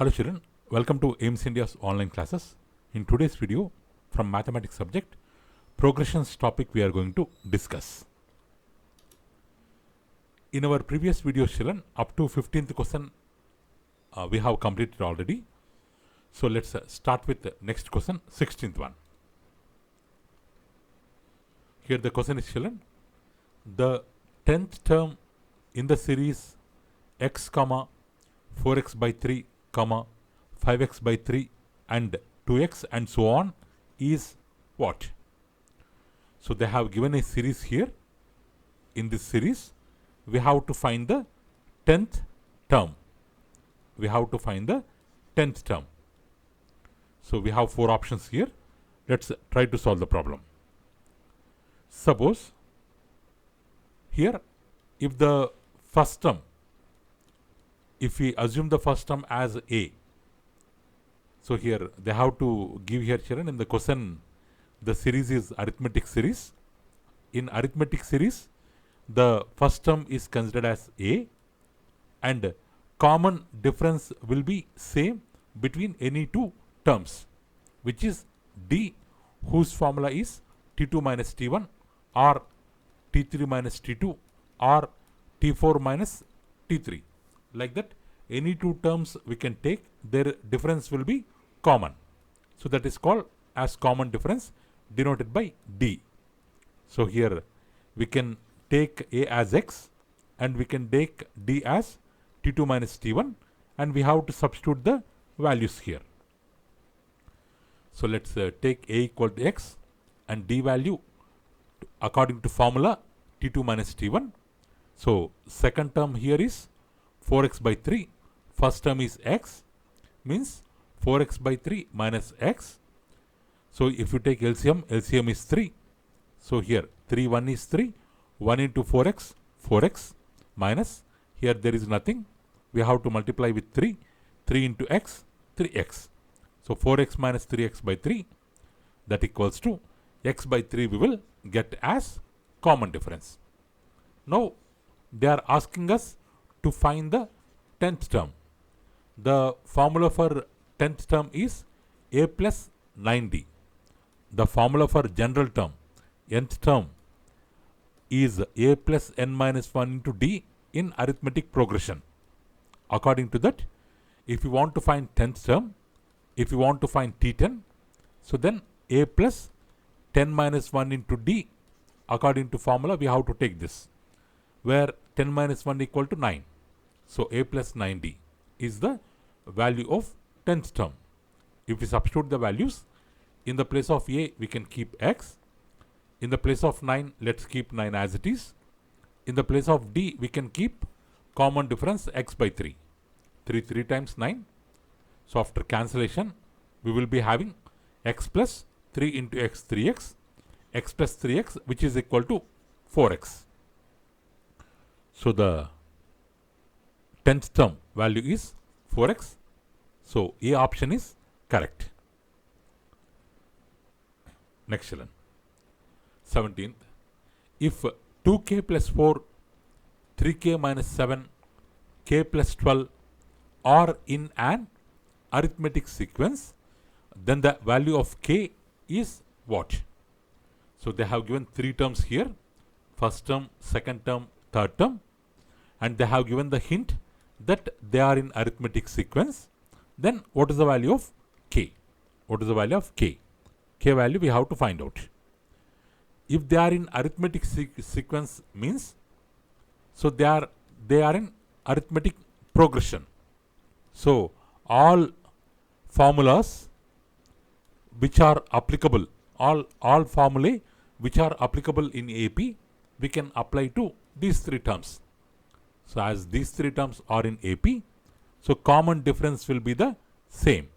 Hello children, welcome to AIMS India's online classes. In today's video from mathematics subject, progressions topic we are going to discuss. In our previous video children, up to 15th question we have completed already. So let's start with the next question, 16th one. Here the question is children, the 10th term in the series x comma 4x by 3 comma 5x by 3 and 2x and so on is what? So they have given a series here. In this series we have to find the 10th term. We have to find the 10th term. So we have four options here. Let's try to solve the problem. Suppose here if the first term, if we assume the first term as a, so here they have to give here children in the question the series is arithmetic series. In arithmetic series the first term is considered as a and common difference will be same between any two terms, which is d, whose formula is t2 minus t1 or t3 minus t2 or t4 minus t3. Like that, any two terms we can take, their difference will be common. So that is called as common difference, denoted by d. So here we can take a as x and we can take d as t2 minus t1 and we have to substitute the values here. So let's take a equal to x and d value according to formula t2 minus t1. So second term here is 4x by 3, first term is x, means 4x by 3 minus x. So if you take LCM, LCM is 3. So here 3, 1 is 3, 1 into 4x, 4x minus, here there is nothing. We have to multiply with 3, 3 into x, 3x. So 4x minus 3x by 3, that equals to x by 3 we will get as common difference. Now they are asking us to find the 10th term. The formula for 10th term is a plus 9d. The formula for general term, nth term, is a plus n minus 1 into d in arithmetic progression. According to that, if you want to find 10th term, if you want to find t10, so then a plus 10 minus 1 into d, according to formula we have to take this, where 10 minus 1 equal to 9. So a plus 9d is the value of 10th term. If we substitute the values, in the place of a we can keep x, in the place of 9 let's keep 9 as it is, in the place of d we can keep common difference x by 3. 3 times 9. So after cancellation we will be having x plus 3 into x 3x, x plus 3x which is equal to 4x. So the 10th term value is 4x. So A option is correct. Next children. 17th. If 2k plus 4, 3k minus 7, k plus 12 are in an arithmetic sequence, then the value of k is what? So they have given three terms here, first term, second term, third term, and they have given the hint that they are in arithmetic sequence. Then what is the value of k? What is the value of k? K value we have to find out. If they are in arithmetic sequence means, so they are in arithmetic progression. So all formulas which are applicable, all formulae which are applicable in AP, we can apply to these three terms. So as these three terms are in AP, so common difference will be the same.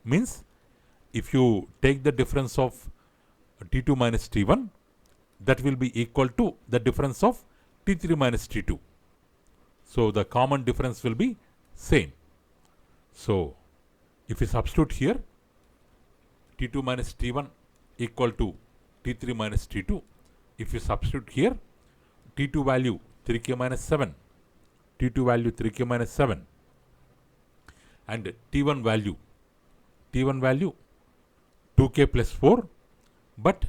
Means if you take the difference of t2 minus t1, that will be equal to the difference of t3 minus t2. So the common difference will be same. So if we substitute here, t2 minus t1 equal to t3 minus t2. If you substitute here, t2 value 3k minus 7, t2 value 3k minus 7, and T1 value 2k plus 4, but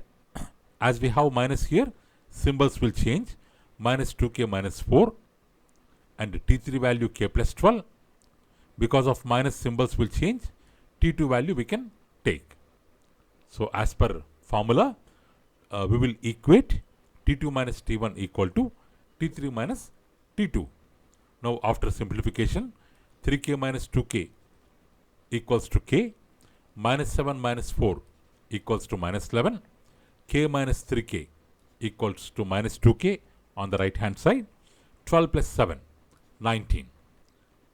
as we have minus here, symbols will change, minus 2k minus 4, and T3 value k plus 12. Because of minus, symbols will change, T2 value we can take. So as per formula, we will equate T2 minus T1 equal to T3 minus T2. Now after simplification, 3k minus 2k equals to k, minus 7 minus 4 equals to minus 11, k minus 3k equals to minus 2k on the right hand side, 12 plus 7, 19.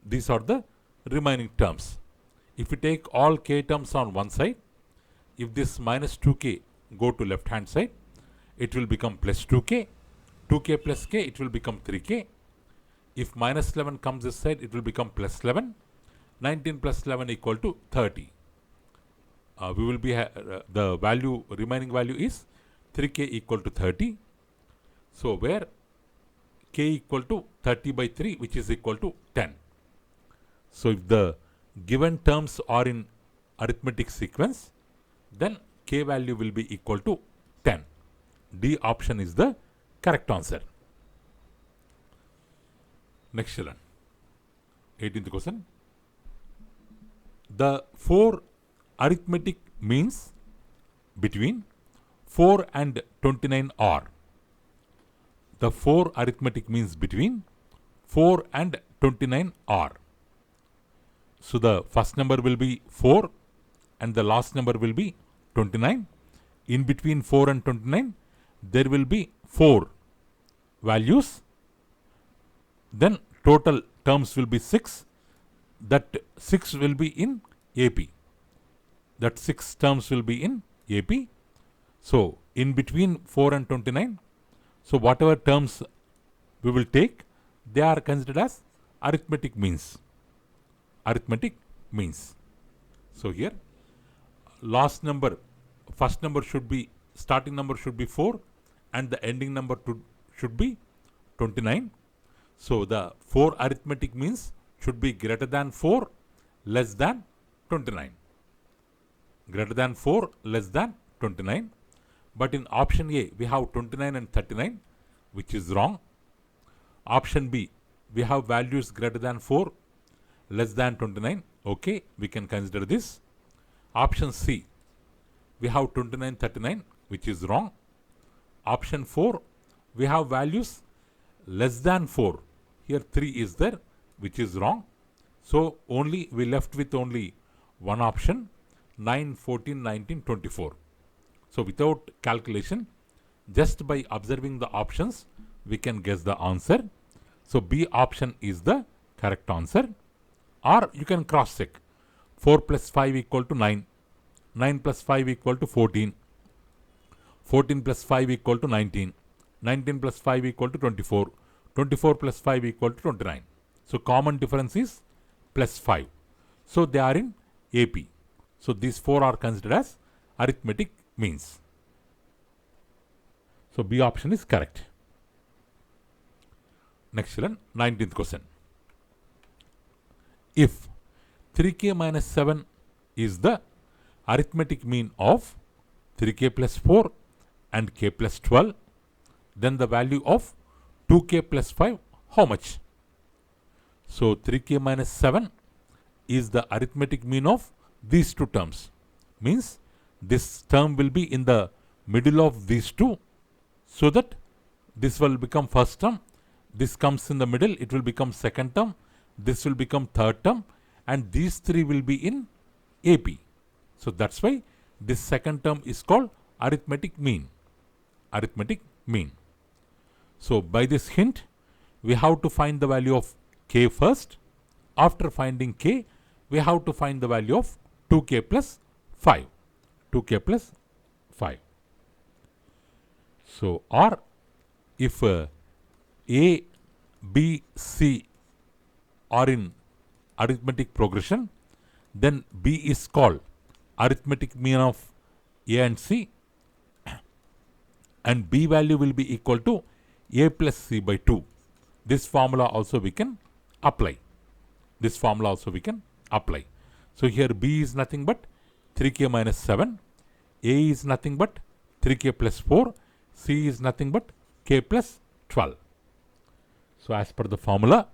These are the remaining terms. If we take all k terms on one side, if this minus 2k go to left hand side, it will become plus 2k, 2k plus k, it will become 3k. If minus 11 comes this side, it will become plus 11, 19 plus 11 equal to 30. We will be, the value, remaining value is 3k equal to 30. So where k equal to 30 by 3, which is equal to 10. So if the given terms are in arithmetic sequence, then k value will be equal to 10. D option is the correct answer. Next children, 18th question. The 4 arithmetic means between 4 and 29 are. The 4 arithmetic means between 4 and 29 are. So the first number will be 4 and the last number will be 29. In between 4 and 29, there will be 4 values. Then total terms will be 6. That 6 will be in AP. That 6 terms will be in AP. So in between 4 and 29, so whatever terms we will take, they are considered as arithmetic means. Arithmetic means. So here, last number, first number should be, starting number should be 4 and the ending number should be 29. So the 4 arithmetic means should be greater than 4, less than 29. Greater than 4, less than 29. But in option A, we have 29 and 39, which is wrong. Option B, we have values greater than 4, less than 29. Okay, we can consider this. Option C, we have 29, 39, which is wrong. Option 4, we have values less than 4. Here 3 is there, which is wrong. So only we left with only one option, 9, 14, 19, 24. So without calculation, just by observing the options, we can guess the answer. So B option is the correct answer. Or you can cross check. 4 plus 5 equal to 9. 9 plus 5 equal to 14. 14 plus 5 equal to 19. 19 plus 5 equal to 24. 24 plus 5 equal to 29. So common difference is plus 5. So they are in AP. So these 4 are considered as arithmetic means. So B option is correct. Next children, 19th question. If 3k minus 7 is the arithmetic mean of 3k plus 4 and k plus 12, then the value of 2k plus 5, how much? So 3k minus 7 is the arithmetic mean of these two terms. Means this term will be in the middle of these two, so that this will become first term, this comes in the middle, it will become second term, this will become third term, and these three will be in AP. So that's why this second term is called arithmetic mean. Arithmetic mean. So by this hint, we have to find the value of k first. After finding k, we have to find the value of 2k plus 5. 2k plus 5. So, or if A, B, C are in arithmetic progression, then B is called arithmetic mean of A and C, and B value will be equal to A plus C by 2. This formula also we can apply. This formula also we can apply. So here B is nothing but 3k minus 7, A is nothing but 3k plus 4, C is nothing but k plus 12. So as per the formula,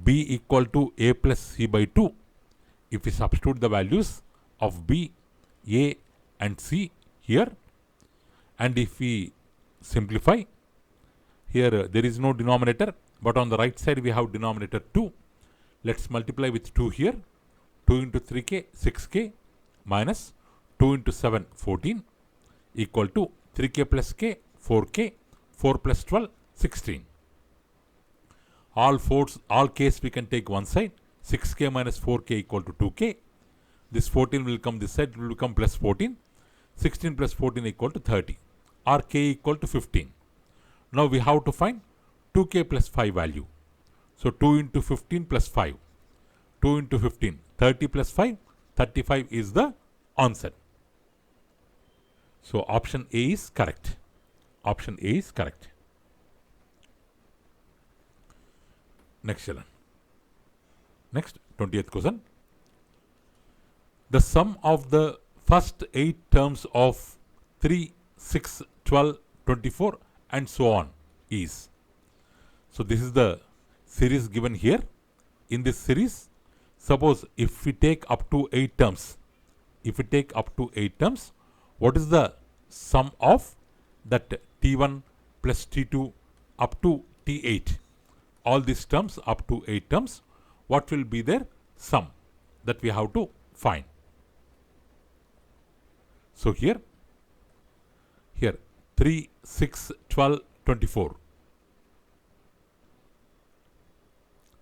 B equal to A plus C by 2. If we substitute the values of B, A and C here, and if we simplify, here there is no denominator, but on the right side we have denominator 2. Let's multiply with 2 here. 2 into 3k, 6k, minus 2 into 7, 14, equal to 3k plus k, 4k, 4 plus 12, 16. All k's we can take one side. 6k minus 4k equal to 2k. This 14 will come this side, it will become plus 14. 16 plus 14 equal to 30, or k equal to 15. Now we have to find 2k plus 5 value. So 2 into 15 plus 5. 2 into 15, 30 plus 5, 35 is the answer. So option A is correct. Option A is correct. Next children. Next, 20th question. The sum of the first 8 terms of 3, 6, 12, 24 and so on is. So this is the series given here. In this series, suppose if we take up to 8 terms, what is the sum of that T1 plus T2 up to T8? All these terms up to 8 terms, what will be their sum that we have to find? So here 3, 6, 12, 24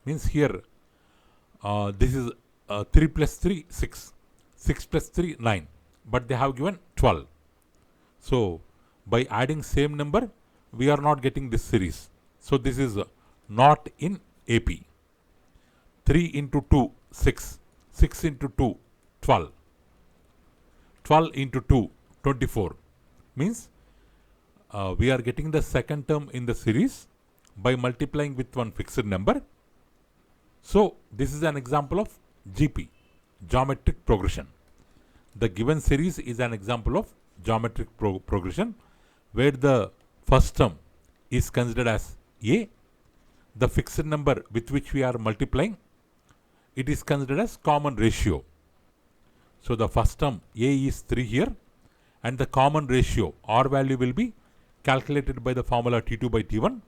means here this is 3 plus 3, 6, 6 plus 3, 9, but they have given 12. So by adding same number, we are not getting this series. So this is not in AP. 3 into 2, 6, 6 into 2, 12, 12 into 2, 24 means we are getting the second term in the series by multiplying with one fixed number. So this is an example of GP, geometric progression. The given series is an example of geometric progression where the first term is considered as A. The fixed number with which we are multiplying, it is considered as common ratio. So the first term A is 3 here, and the common ratio R value will be calculated by the formula T2 by T1,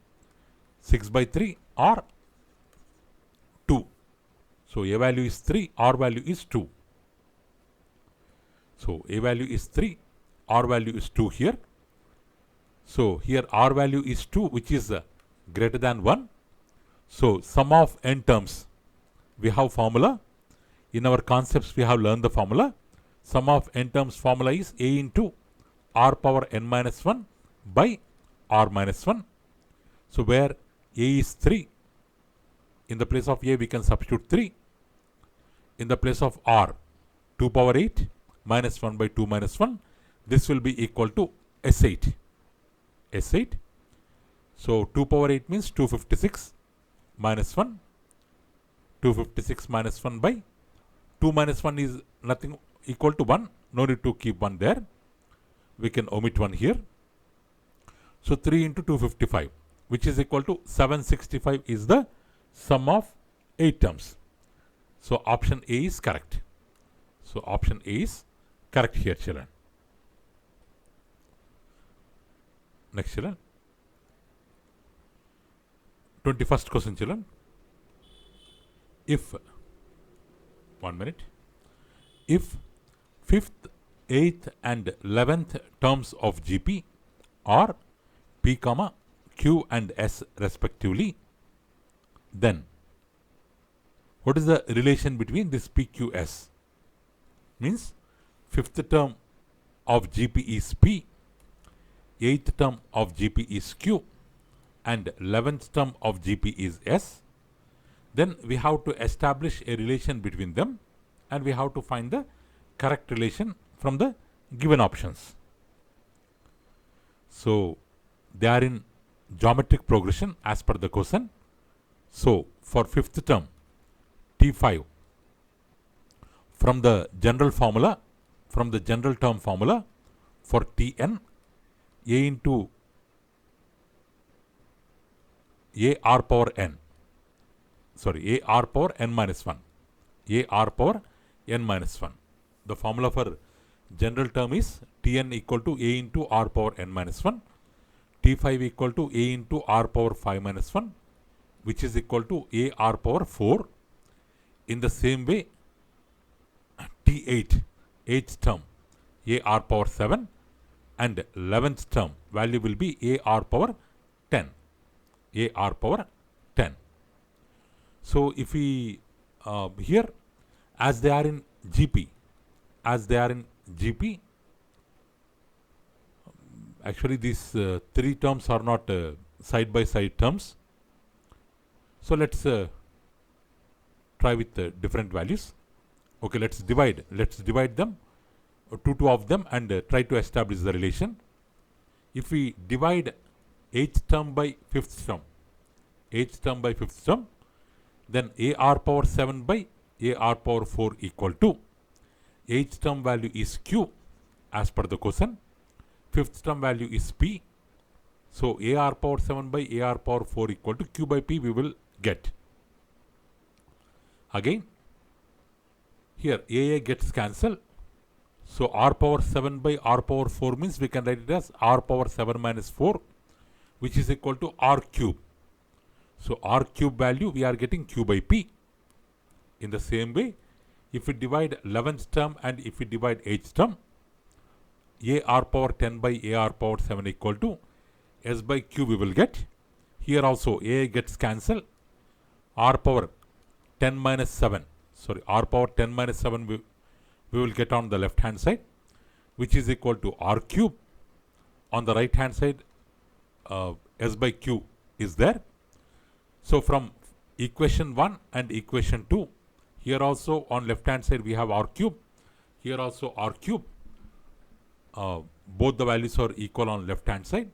6 by 3 or 2. So A value is 3, R value is 2. So A value is 3, R value is 2 here. So here R value is 2, which is greater than 1. So sum of n terms, we have formula. In our concepts we have learned the formula. Sum of n terms formula is A into R power n minus 1 by R minus 1. So where A is 3, in the place of A we can substitute 3. In the place of R, 2 power 8 minus 1 by 2 minus 1. This will be equal to S8. S8. So 2 power 8 means 256 minus 1. 256 minus 1 by 2 minus 1 is nothing equal to 1. No need to keep 1 there. We can omit 1 here. So 3 into 255, which is equal to 765 is the sum of 8 terms. So option A is correct. So option A is correct here, children. Next, children. 21st question, children. If 1 minute. If 5th, 8th and 11th terms of GP are P, Q and S respectively, then what is the relation between this PQS? Means 5th term of GP is P, 8th term of GP is Q and 11th term of GP is S. Then we have to establish a relation between them and we have to find the correct relation from the given options. So they are in geometric progression as per the question. So for 5th term T5, from the general formula, from the general term formula for Tn, a into a r power n, sorry, a r power n minus 1, a r power n minus 1. The formula for general term is Tn equal to a into r power n minus 1, T5 equal to a into r power 5 minus 1, which is equal to a r power 4. In the same way, T8, 8th term, a r power 7, and 11th term value will be a r power 10, a r power 10. So if we here, as they are in GP, actually these three terms are not side by side terms. So let's try with different values. Okay, let's divide them, two of them, and try to establish the relation. If we divide 8th term by 5th term, then a r power 7 by a r power 4 equal to 8th term value is q as per the question, 5th term value is p. So a r power 7 by a r power 4 equal to q by p we will get. Again, here a gets cancelled. So r power 7 by r power 4 means we can write it as r power 7 minus 4, which is equal to r cube. So r cube value we are getting q by p. In the same way, if we divide 11th term and if we divide 8th term, a r power 10 by a r power 7 equal to s by q we will get. Here also a gets cancelled. R power 10 minus 7, sorry, r power 10 minus 7 we will get on the left hand side, which is equal to r cube. On the right hand side, s by q is there. So from equation 1 and equation 2, here also on left hand side we have r cube, here also r cube. Both the values are equal on left hand side.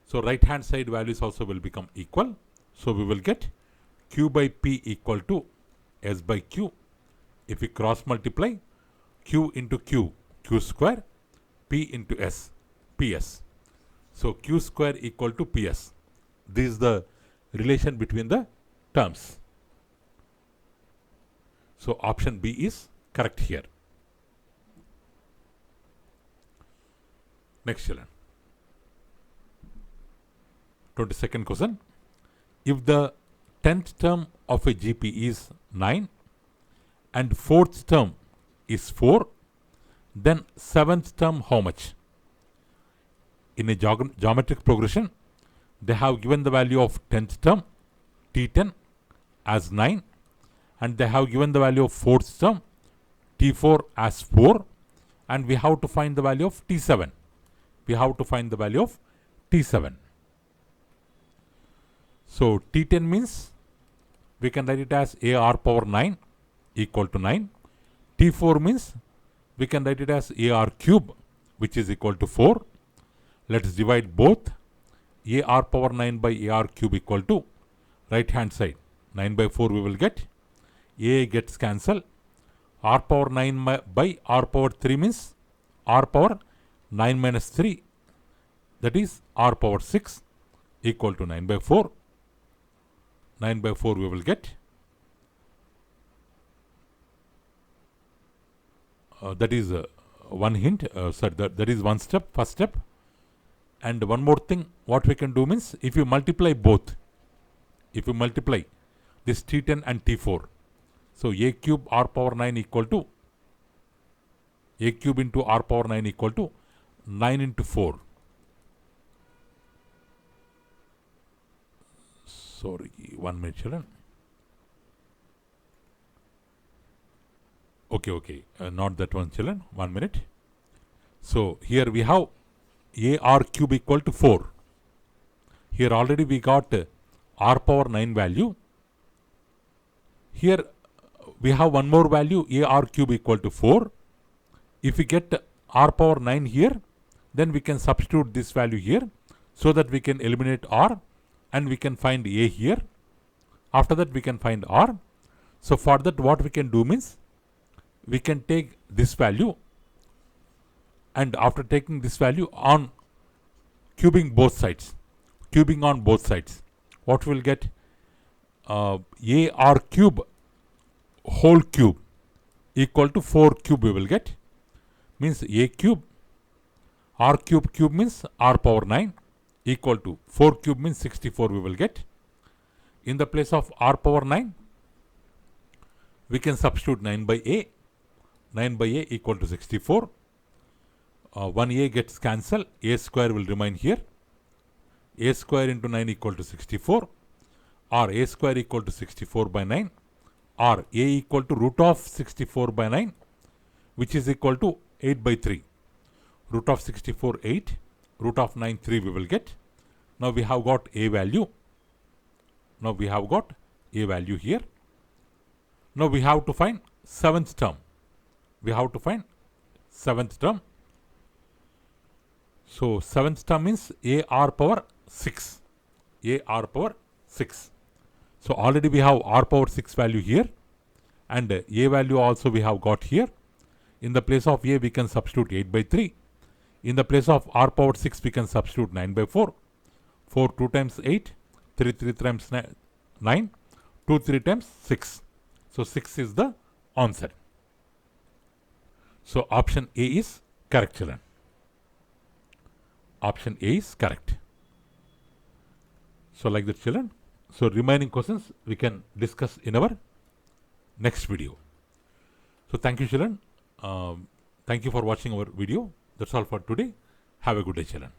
So right hand side values also will become equal. So we will get q by p equal to s by q. If we cross multiply, q into q, q square, p into s, ps. So q square equal to ps. This is the relation between the terms. So option B is correct here. Next children. 22nd question. If the 10th term of a GP is 9 and 4th term is 4, then 7th term how much? In a geometric progression, they have given the value of 10th term, T10, as 9, and they have given the value of 4th term, T4, as 4, and we have to find the value of T7. So T10 means we can write it as a r power 9 equal to 9. T4 means we can write it as a r cube, which is equal to 4. Let's divide both. A r power 9 by a r cube equal to right hand side 9 by 4 we will get. A gets cancelled. R power 9 by r power 3 means r power 9 minus 3, that is r power 6 equal to 9 by 4. 9 by 4 we will get. That is one hint, that is one step, first step. And one more thing, what we can do means, if you multiply both, if you multiply this T10 and T4, so a cube r power 9 equal to, a cube into r power 9 equal to 9 into 4. Sorry, 1 minute children. Okay, not that one children, 1 minute. So here we have a r cube equal to 4. Here already we got r power 9 value. Here we have one more value, a r cube equal to 4. If we get r power 9 here, then we can substitute this value here so that we can eliminate r and we can find a here. After that we can find r. So for that what we can do means, we can take this value, and after taking this value on cubing both sides, cubing on both sides, what we will get? A r cube whole cube equal to 4 cube we will get. Means a cube, r cube cube means r power 9 equal to 4 cube means 64 we will get. In the place of r power 9, we can substitute 9 by a. 9 by a equal to 64. 1a gets cancelled, a square will remain here. A square into 9 equal to 64, or a square equal to 64 by 9, or a equal to root of 64 by 9, which is equal to 8 by 3. Root of 64 8, root of 9 3 we will get. Now we have got a value. Now we have got a value here. Now we have to find 7th term. We have to find 7th term. So 7th term means a r power 6. A r power 6. So already we have r power 6 value here, and a value also we have got here. In the place of a we can substitute 8 by 3. In the place of r power 6 we can substitute 9 by 4. 4 2 times 8, 3 3 times 9, 2 3 times 6. So 6 is the answer. So option A is correct, children. Option A is correct. So like that, children. So remaining questions we can discuss in our next video. So thank you, children. Thank you for watching our video. That's all for today. Have a good day, children.